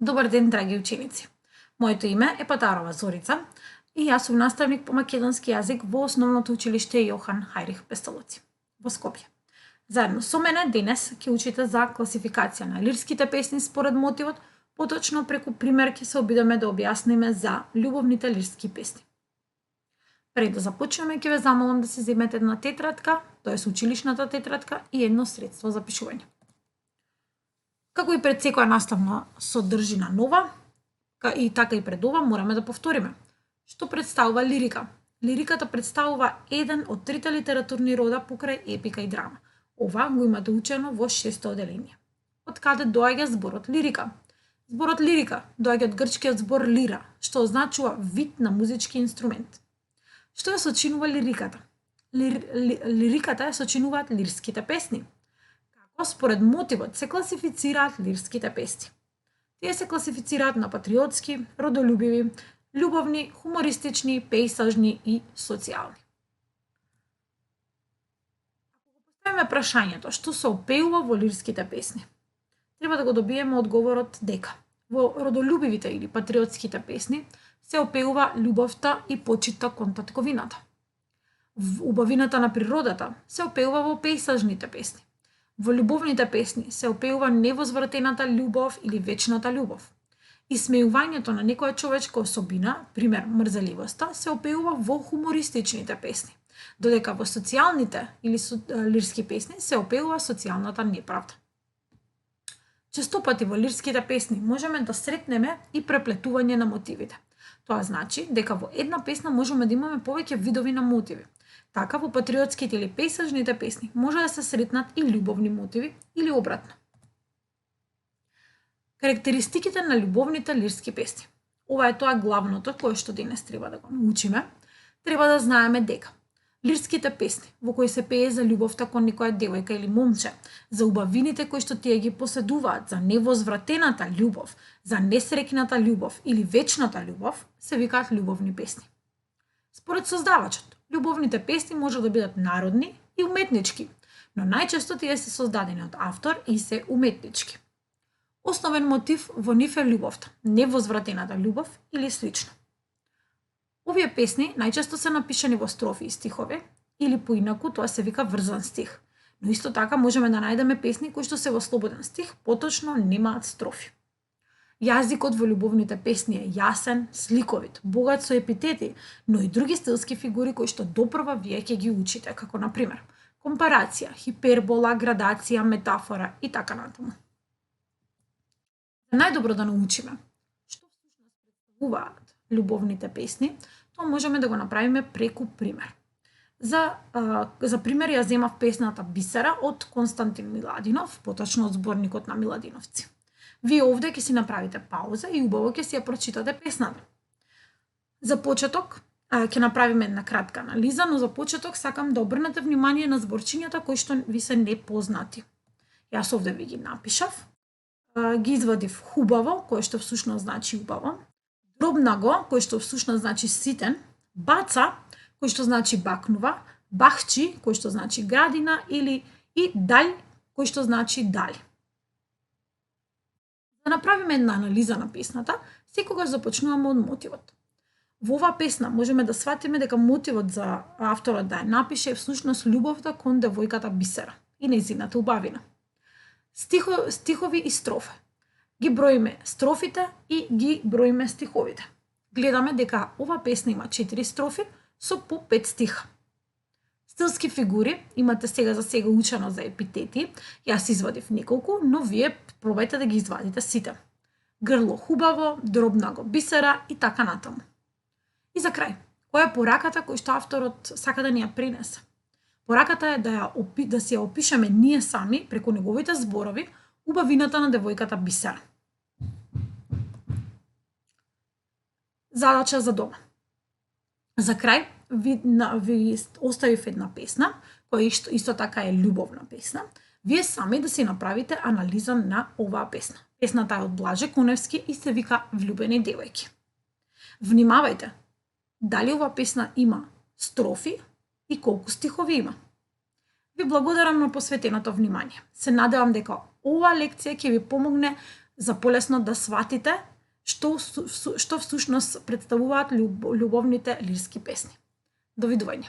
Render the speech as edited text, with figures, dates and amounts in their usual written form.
Добар ден, драги ученици. Моето име е Патарова Зорица и јас сум наставник по македонски јазик во Основното училиште Јохан Хајрих Пестолоци во Скопје. Заедно со мене денес ќе учите за класификација на лирските песни според мотивот, поточно преку пример ќе се обидеме да објасниме за љубовните лирски песни. Пред да започнеме ќе ве замолам да си земете една тетрадка, тоест училишната тетрадка и едно средство за пишување. Како и пред секоја наставна содржина нова, и така и пред ова мораме да повториме. Што представува лирика? Лириката представува еден од трите литературни рода покрај епика и драма. Ова го имате учено во 6-то одделение. Од каде доаѓа зборот лирика? Зборот лирика доаѓа од грчкиот збор лира, што означува вид на музички инструмент. Што ја сочинува лириката? Лириката ја сочинуваат лирските песни. Како според мотивот се класифицираат лирските песни? Тие се класифицираат на патриотски, родолюбиви, љубовни, хумористични, пејсажни и социјални. Ако го поставиме прашањето што се опеува во лирските песни, треба да го добиеме одговорот дека во родолюбивите или патриотските песни се опеува љубовта и почитта кон татковината. Убавината на природата се опеува во пејсажните песни. Во љубовните песни се опеува невозвратената љубов или вечната љубов. Исмејувањето на некоја човечка особина, пример мрзеливоста, се опеува во хумористичните песни, додека во социјалните или лирски песни се опеува социјалната неправда. Често пати во лирските песни можеме да сретнеме и преплетување на мотивите. Тоа значи дека во една песна можеме да имаме повеќе видови на мотиви. Така во патриотските или пејсажните песни може да се сретнат и љубовни мотиви или обратно. Карактеристиките на љубовните лирски песни. Ова е тоа главното кое што денес треба да го научиме. Треба да знаеме дека лирските песни во кои се пее за љубовта кон некоја девојка или момче, за убавините кои што тие ги поседуваат, за невозвратената љубов, за несреќната љубов или вечната љубов, се викаат љубовни песни. Според создавачот, љубовните песни може да бидат народни и уметнички, но најчесто тие се создадени од автор и се уметнички. Основен мотив во нив е љубовта, невозвратената љубов или слично. Овие песни најчесто се напишани во строфи и стихови, или поинаку тоа се вика врзан стих, но исто така можеме да најдеме песни кои што се во слободен стих, поточно немаат строфи. Јазикот во љубовните песни е јасен, сликовит, богат со епитети, но и други стилски фигури кои што допрва вие ќе ги учите, како на пример компарација, хипербола, градација, метафора и така натаму. За најдобро да научиме што всушност представуваат љубовните песни, тоа можеме да го направиме преку пример. За пример ја земав песната Бисера од Константин Миладинов, поточно од зборникот на Миладиновци. Вие овде ќе си направите пауза и убаво ќе си ја прочитате песната. За почеток ќе направиме една кратка анализа, но за почеток сакам да обрнете внимание на зборчињата кои што ви се непознати. Јас овде ви ги напишав, ги извадив хубаво, кое што всушност значи убаво, дробнаго, кој што всушност значи ситен, баца, кој што значи бакнува, бахчи, кој што значи градина, или и далј, кој што значи дали. Да направиме една анализа на песната, секогаш започнуваме од мотивот. Во оваа песна можеме да сватиме дека мотивот за авторот да ја напише е всушност љубовта кон девојката Бисера и нејзината убавина. Стихови и строфи. Ги броиме строфите и ги броиме стиховите. Гледаме дека ова песна има 4 строфи со по 5 стиха. Стилски фигури имате сега за сега учено за епитети. Јас извадив неколку, но вие пробајте да ги извадите сите. Грло хубаво, дробнаго Бисера и така натаму. И за крај, која е пораката која што авторот сака да ни ја пренесе? Пораката е да си ја опишеме ние сами преку неговите зборови убавината на девојката Бисера. Задача за дома. За крај ви оставив една песна, која исто така е љубовна песна. Вие сами да си направите анализа на оваа песна. Песната е од Блаже Коневски и се вика Влюбени девојки. Внимавајте, дали оваа песна има строфи и колку стихови има. Ви благодарам на посветеното внимание. Се надевам дека оваа лекција ќе ви помогне за полесно да сватите што всушност представуваат љубовните лирски песни. До видување.